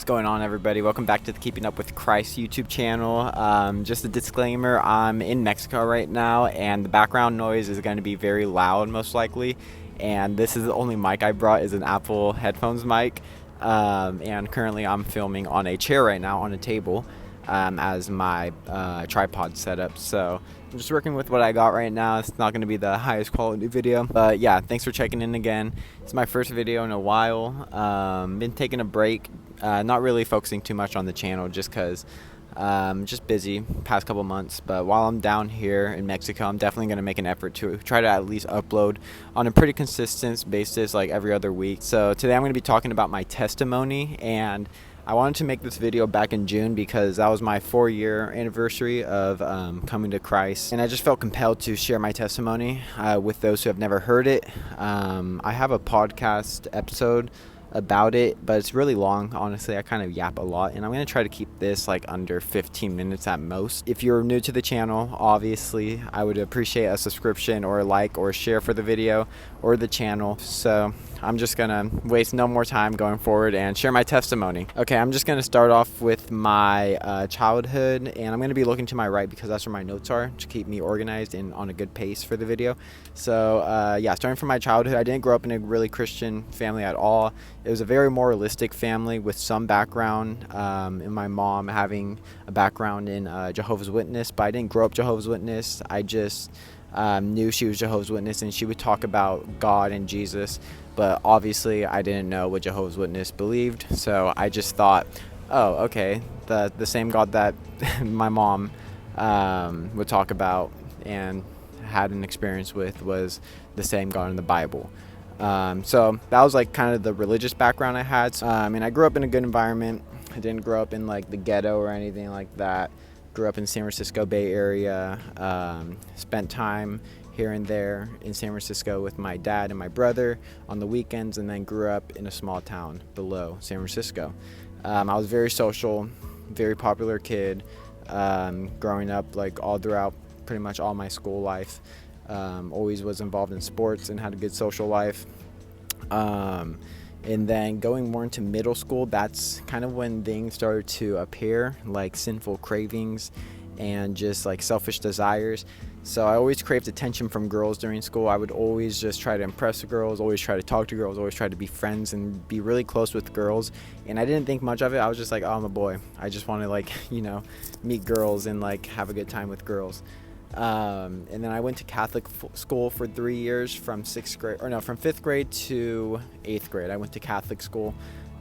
What's going on, everybody? Welcome back to the Keeping Up with Christ YouTube channel. Just a disclaimer, I'm in Mexico right now and the background noise is going to be very loud most likely, and this is the only mic I brought is an Apple headphones mic, and currently I'm filming on a chair right now on a table as my tripod setup. So I'm just working with what I got right now. It's not going to be the highest quality video, but yeah, thanks for checking in again. It's my first video in a while. Been taking a break, not really focusing too much on the channel just because just busy past couple months. But while I'm down here in Mexico, I'm definitely going to make an effort to try to at least upload on a pretty consistent basis, like every other week. So today I'm going to be talking about my testimony, and I wanted to make this video back in June because that was my 4-year anniversary of coming to Christ, and I just felt compelled to share my testimony with those who have never heard it. I have a podcast episode about it, but it's really long. Honestly, I kind of yap a lot, and I'm going to try to keep this like under 15 minutes at most. If you're new to the channel, obviously I would appreciate a subscription or a like or a share for the video or the channel. So I'm just gonna waste no more time going forward and share my testimony. Okay, I'm just gonna start off with my childhood, and I'm gonna be looking to my right because that's where my notes are to keep me organized and on a good pace for the video. So yeah, starting from my childhood, I didn't grow up in a really Christian family at all. It was a very moralistic family with some background in my mom having a background in Jehovah's Witness, but I didn't grow up Jehovah's Witness. I just knew she was Jehovah's Witness and she would talk about God and Jesus, but obviously I didn't know what Jehovah's Witness believed, so I just thought, oh, okay, the same God that my mom would talk about and had an experience with was the same God in the Bible. So that was like kind of the religious background I had. And I grew up in a good environment. I didn't grow up in like the ghetto or anything like that. Grew up in San Francisco Bay Area, spent time here and there in San Francisco with my dad and my brother on the weekends, and then grew up in a small town below San Francisco. I was very social, very popular kid, growing up like all throughout pretty much all my school life. Always was involved in sports and had a good social life. And then going more into middle school, that's kind of when things started to appear, like sinful cravings and just like selfish desires. So I always craved attention from girls during school. I would always just try to impress the girls, always try to talk to girls, always try to be friends and be really close with girls. And I didn't think much of it. I was just like, oh, I'm a boy. I just want to like, meet girls and like have a good time with girls. And then I went to Catholic school for 3 years from 5th grade to 8th grade. I went to Catholic school,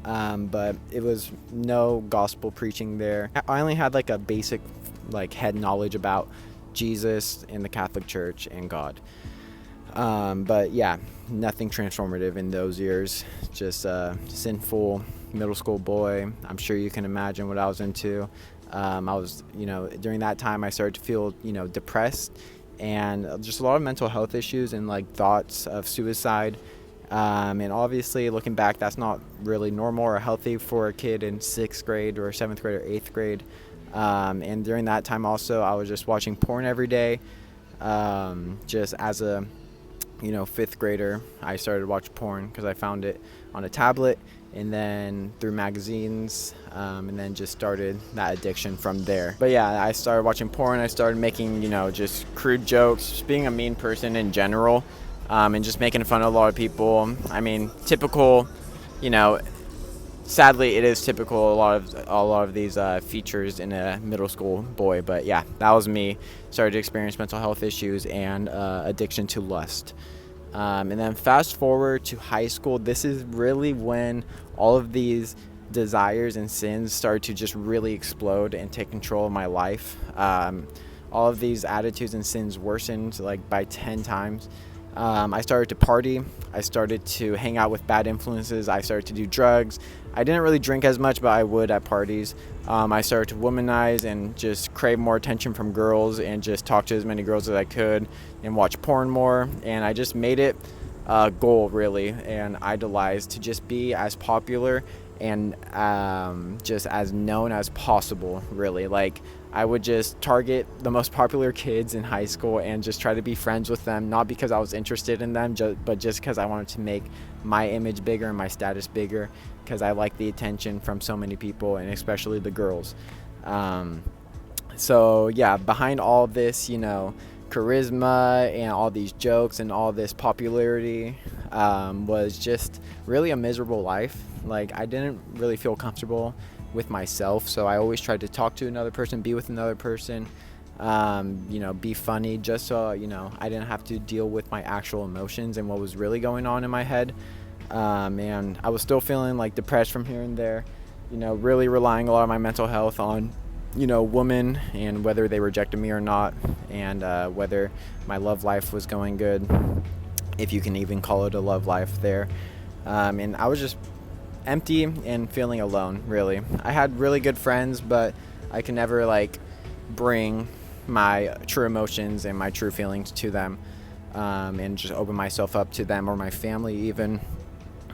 but it was no gospel preaching there. I only had like a basic like head knowledge about Jesus and the Catholic Church and God. But yeah, nothing transformative in those years. Just a sinful middle school boy. I'm sure you can imagine what I was into. I was, during that time I started to feel, depressed and just a lot of mental health issues and like thoughts of suicide. And obviously looking back, that's not really normal or healthy for a kid in 6th grade or 7th grade or 8th grade. And during that time also, I was just watching porn every day. Just as a, 5th grader, I started to watch porn because I found it on a tablet and then through magazines, and then just started that addiction from there. But yeah, I started watching porn. I started making, just crude jokes, just being a mean person in general, and just making fun of a lot of people. I mean, typical, sadly it is typical, a lot of these features in a middle school boy. But yeah, that was me. Started to experience mental health issues and addiction to lust. And then fast forward to high school, this is really when all of these desires and sins started to just really explode and take control of my life. All of these attitudes and sins worsened like by 10 times. I started to party. I started to hang out with bad influences. I started to do drugs. I didn't really drink as much, but I would at parties. I started to womanize and just crave more attention from girls and just talk to as many girls as I could and watch porn more. And I just made it a goal, really, and idolized to just be as popular and just as known as possible, really. Like, I would just target the most popular kids in high school and just try to be friends with them, not because I was interested in them, but just because I wanted to make my image bigger and my status bigger. because I like the attention from so many people, and especially the girls. So yeah, behind all this, charisma and all these jokes and all this popularity, was just really a miserable life. Like, I didn't really feel comfortable with myself, so I always tried to talk to another person, be with another person, be funny, just so I didn't have to deal with my actual emotions and what was really going on in my head. And I was still feeling like depressed from here and there, really relying a lot of my mental health on women, and whether they rejected me or not, and whether my love life was going good, if you can even call it a love life there. And I was just empty and feeling alone, really. I had really good friends, but I could never bring my true emotions and my true feelings to them, and just open myself up to them or my family even.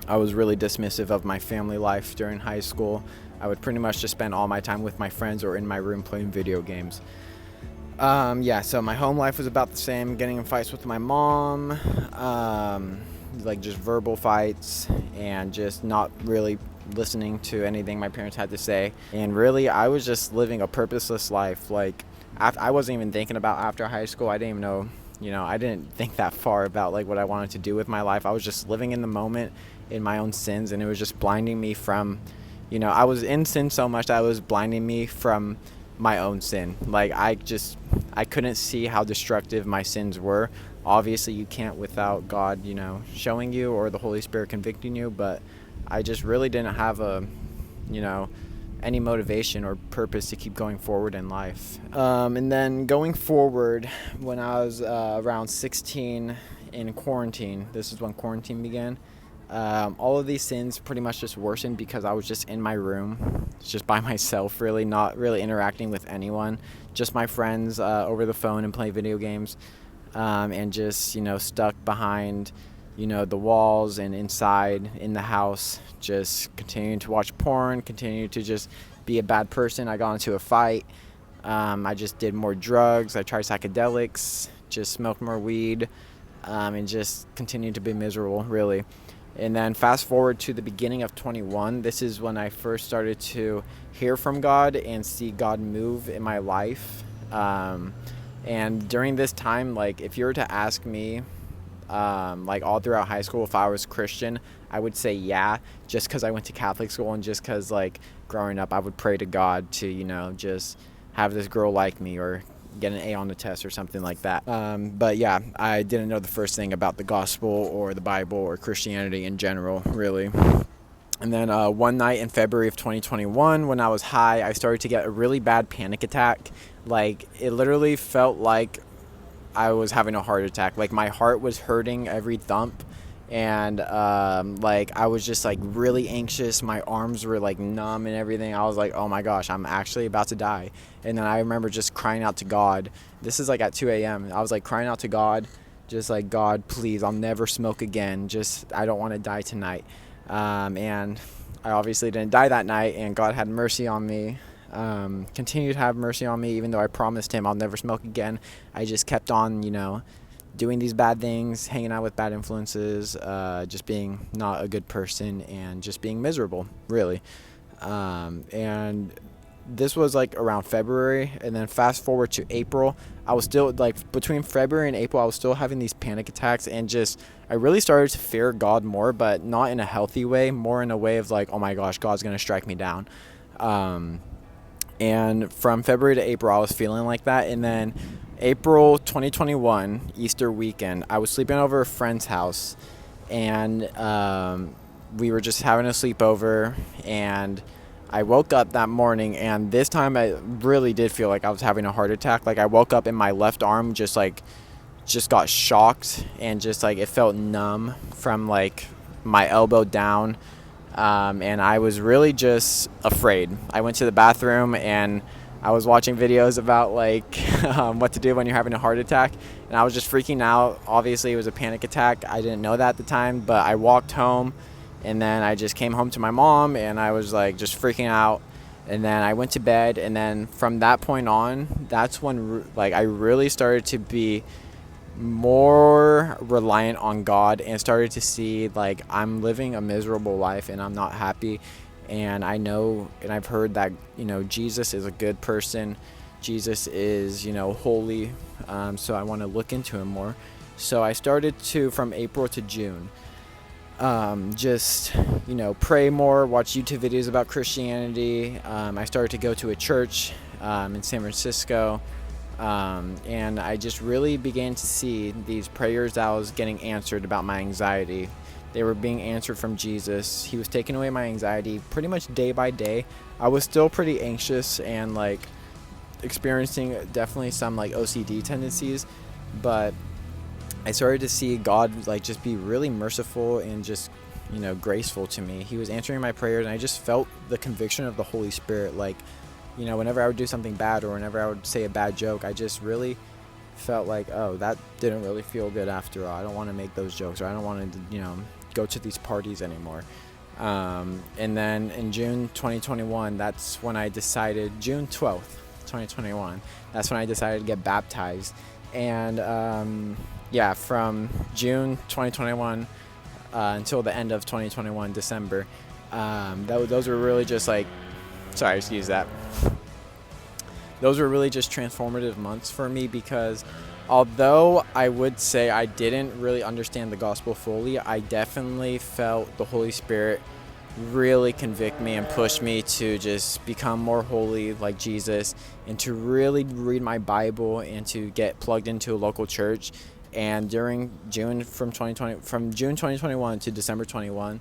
I was really dismissive of my family life during high school. I would pretty much just spend all my time with my friends or in my room playing video games. So my home life was about the same, getting in fights with my mom, just verbal fights, and just not really listening to anything my parents had to say. And really, I was just living a purposeless life. I wasn't even thinking about after high school. I didn't even know, I didn't think that far about what I wanted to do with my life. I was just living in the moment in my own sins, and it was just blinding me from, I was in sin so much that it was blinding me from my own sin. I couldn't see how destructive my sins were. Obviously, you can't without God, showing you, or the Holy Spirit convicting you, but I just really didn't have any motivation or purpose to keep going forward in life. And then going forward, when I was around 16 in quarantine, this is when quarantine began, all of these sins pretty much just worsened because I was just in my room, just by myself, really, not really interacting with anyone, just my friends over the phone and playing video games, and just, stuck behind, the walls and inside in the house, just continuing to watch porn, continuing to just be a bad person. I got into a fight. I just did more drugs. I tried psychedelics, just smoked more weed, and just continued to be miserable, really. And then fast forward to the beginning of 21, this is when I first started to hear from God and see God move in my life. And during this time, if you were to ask me, all throughout high school, if I was Christian, I would say yeah, just because I went to Catholic school, and just because growing up I would pray to God to, just have this girl like me, or get an A on the test or something like that. But yeah, I didn't know the first thing about the gospel or the Bible or Christianity in general, really. And then one night in February of 2021, when I was high, I started to get a really bad panic attack. It literally felt like I was having a heart attack. My heart was hurting every thump, and I was just really anxious. My arms were numb and everything. I was like, oh my gosh, I'm actually about to die. And then I remember just crying out to God. This is at 2 a.m. I was crying out to God, just God, please, I'll never smoke again. Just, I don't want to die tonight. And I obviously didn't die that night, and God had mercy on me. Continued to have mercy on me, even though I promised him I'll never smoke again. I just kept on, doing these bad things, hanging out with bad influences, just being not a good person, and just being miserable, really. And this was around February, and then fast forward to April, I was still between February and April, I was still having these panic attacks, and just I really started to fear God more, but not in a healthy way, more in a way of oh my gosh, God's gonna strike me down. And from February to April, I was feeling like that. And then April 2021, Easter weekend, I was sleeping over a friend's house, and we were just having a sleepover, and I woke up that morning, and this time I really did feel like I was having a heart attack. I woke up and my left arm just got shocked, and just it felt numb from my elbow down. And I was really just afraid. I went to the bathroom, and I was watching videos about what to do when you're having a heart attack, and I was just freaking out. Obviously, it was a panic attack. I didn't know that at the time, but I walked home, and then I just came home to my mom, and I was just freaking out. And then I went to bed, and then from that point on, that's when I really started to be more reliant on God and started to see like I'm living a miserable life and I'm not happy. And I know and I've heard that, Jesus is a good person. Jesus is, holy. So I want to look into him more. So I started to, from April to June, just, pray more, watch YouTube videos about Christianity. I started to go to a church in San Francisco. And I just really began to see these prayers that I was getting answered about my anxiety. They were being answered from Jesus. He was taking away my anxiety pretty much day by day. I was still pretty anxious and like experiencing definitely some like OCD tendencies, but I started to see God like just be really merciful and just, graceful to me. He was answering my prayers, and I just felt the conviction of the Holy Spirit. Like, whenever I would do something bad or whenever I would say a bad joke, I just really felt like, oh, that didn't really feel good after all. I don't want to make those jokes, or I don't want to, go to these parties anymore. And then in June 2021, that's when I decided, June 12th, 2021, that's when I decided to get baptized. And yeah, from June 2021 until the end of 2021, December, those were really just like, sorry, excuse that. Those were really just transformative months for me, because although I would say I didn't really understand the gospel fully, I definitely felt the Holy Spirit really convict me and push me to just become more holy like Jesus, and to really read my Bible and to get plugged into a local church. And during June from June 2021 to December 2021,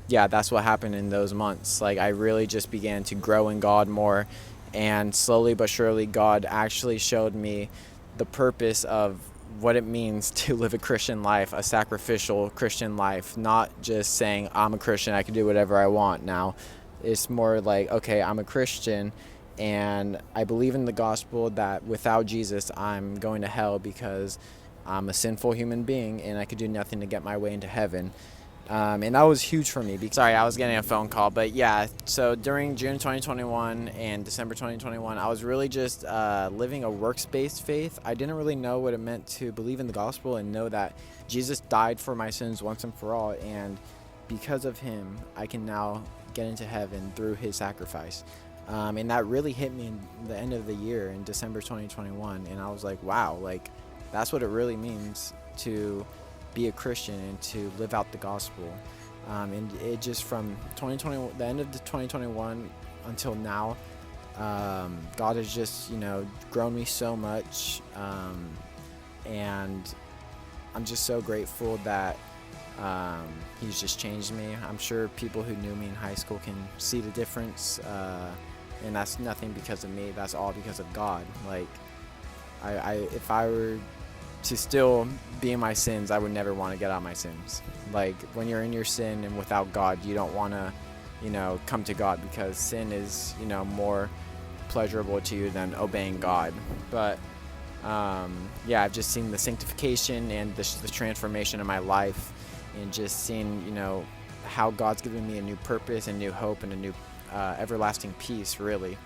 yeah, that's what happened in those months. Like, I really just began to grow in God more, and slowly but surely God actually showed me the purpose of what it means to live a Christian life, a sacrificial Christian life, not just saying I'm a Christian, I can do whatever I want now. It's more like, okay, I'm a Christian and I believe in the gospel that without Jesus I'm going to hell because I'm a sinful human being and I could do nothing to get my way into heaven. And that was huge for me. Sorry, I was getting a phone call. But yeah, so during June 2021 and December 2021, I was really just living a works-based faith. I didn't really know what it meant to believe in the gospel and know that Jesus died for my sins once and for all. And because of him, I can now get into heaven through his sacrifice. And that really hit me in the end of the year in December 2021. And I was like, wow, like that's what it really means to be a Christian and to live out the gospel. And it just from 2020, the end of the 2021 until now, God has just, grown me so much. And I'm just so grateful that he's just changed me. I'm sure people who knew me in high school can see the difference. And that's nothing because of me. That's all because of God. Like, if I were to still be in my sins, I would never want to get out of my sins. Like, when you're in your sin and without God, you don't want to, come to God, because sin is, more pleasurable to you than obeying God. But yeah, I've just seen the sanctification and the transformation in my life, and just seen, how God's given me a new purpose and new hope and a new everlasting peace, really,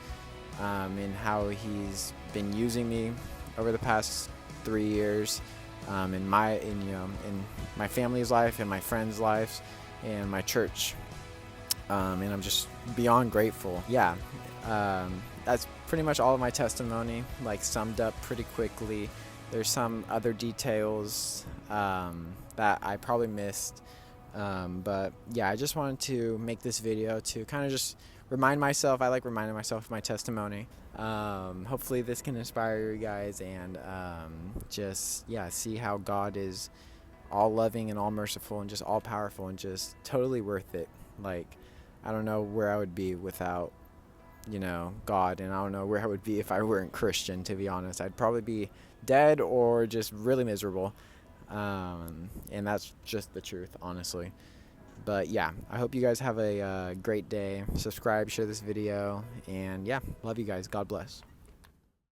and how he's been using me over the past 3 years, in my family's life, in my friends' lives, and my church, and I'm just beyond grateful. Yeah, that's pretty much all of my testimony, like, summed up pretty quickly. There's some other details that I probably missed, but yeah, I just wanted to make this video to kind of just remind myself. I like reminding myself of my testimony. Hopefully this can inspire you guys, and just, yeah, see how God is all loving and all merciful and just all powerful and just totally worth it. Like, I don't know where I would be without, God, and I don't know where I would be if I weren't Christian, to be honest. I'd probably be dead or just really miserable. And that's just the truth, honestly. But yeah, I hope you guys have a great day. Subscribe, share this video, and yeah, love you guys. God bless.